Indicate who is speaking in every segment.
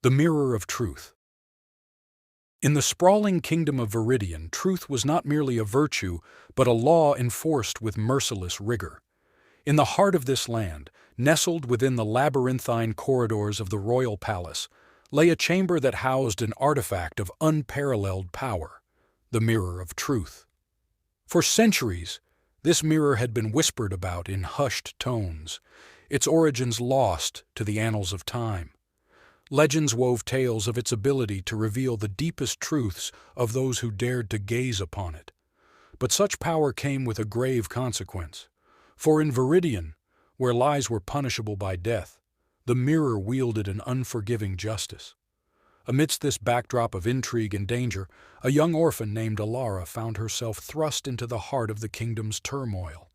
Speaker 1: The mirror of truth. In the sprawling kingdom of Viridian, truth was not merely a virtue, but a law enforced with merciless rigor. In the heart of this land, nestled within the labyrinthine corridors of the royal palace, lay a chamber that housed an artifact of unparalleled power, the mirror of truth. For centuries, this mirror had been whispered about in hushed tones, its origins lost to the annals of time. Legends wove tales of its ability to reveal the deepest truths of those who dared to gaze upon it. But such power came with a grave consequence. For in Viridian, where lies were punishable by death, the mirror wielded an unforgiving justice. Amidst this backdrop of intrigue and danger, a young orphan named Alara found herself thrust into the heart of the kingdom's turmoil.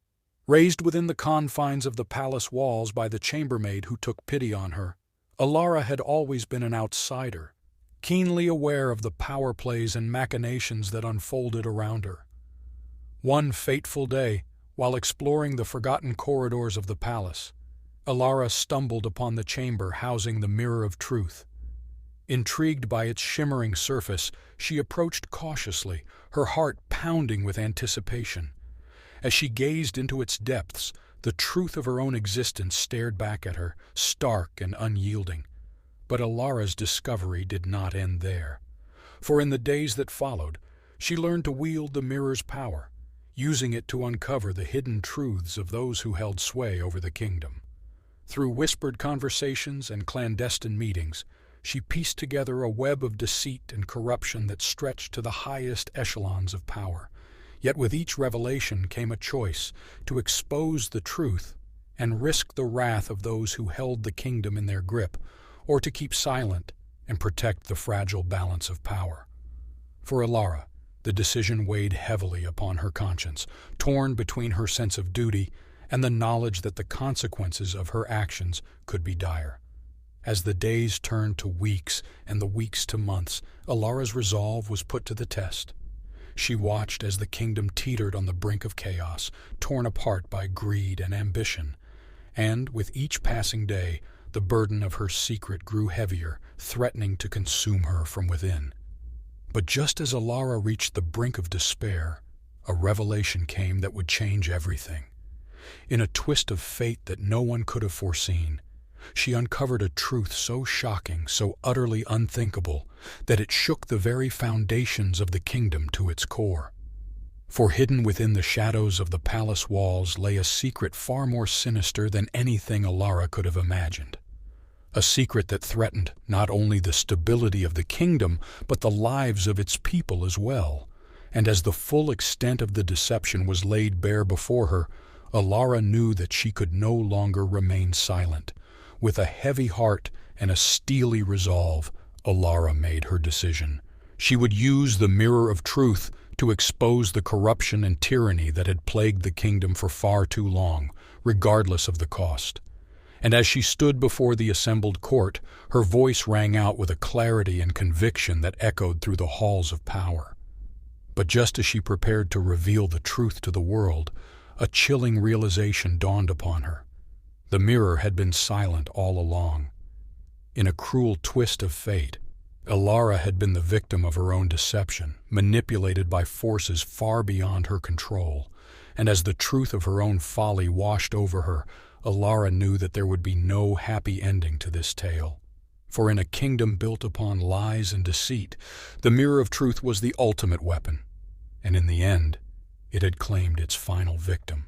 Speaker 1: Raised within the confines of the palace walls by the chambermaid who took pity on her, Alara had always been an outsider, keenly aware of the power plays and machinations that unfolded around her. One fateful day, while exploring the forgotten corridors of the palace, Alara stumbled upon the chamber housing the Mirror of Truth. Intrigued by its shimmering surface, she approached cautiously, her heart pounding with anticipation. As she gazed into its depths, the truth of her own existence stared back at her, stark and unyielding. But Alara's discovery did not end there. For in the days that followed, she learned to wield the mirror's power, using it to uncover the hidden truths of those who held sway over the kingdom. Through whispered conversations and clandestine meetings, she pieced together a web of deceit and corruption that stretched to the highest echelons of power. Yet with each revelation came a choice to expose the truth and risk the wrath of those who held the kingdom in their grip, or to keep silent and protect the fragile balance of power. For Alara, the decision weighed heavily upon her conscience, torn between her sense of duty and the knowledge that the consequences of her actions could be dire. As the days turned to weeks and the weeks to months, Alara's resolve was put to the test. She watched as the kingdom teetered on the brink of chaos, torn apart by greed and ambition. And, with each passing day, the burden of her secret grew heavier, threatening to consume her from within. But just as Alara reached the brink of despair, a revelation came that would change everything. In a twist of fate that no one could have foreseen, she uncovered a truth so shocking, so utterly unthinkable, that it shook the very foundations of the kingdom to its core. For hidden within the shadows of the palace walls lay a secret far more sinister than anything Alara could have imagined. A secret that threatened not only the stability of the kingdom, but the lives of its people as well. And as the full extent of the deception was laid bare before her, Alara knew that she could no longer remain silent. With a heavy heart and a steely resolve, Alara made her decision. She would use the Mirror of Truth to expose the corruption and tyranny that had plagued the kingdom for far too long, regardless of the cost. And as she stood before the assembled court, her voice rang out with a clarity and conviction that echoed through the halls of power. But just as she prepared to reveal the truth to the world, a chilling realization dawned upon her. The mirror had been silent all along. In a cruel twist of fate, Alara had been the victim of her own deception, manipulated by forces far beyond her control. And as the truth of her own folly washed over her, Alara knew that there would be no happy ending to this tale. For in a kingdom built upon lies and deceit, the Mirror of Truth was the ultimate weapon. And in the end, it had claimed its final victim.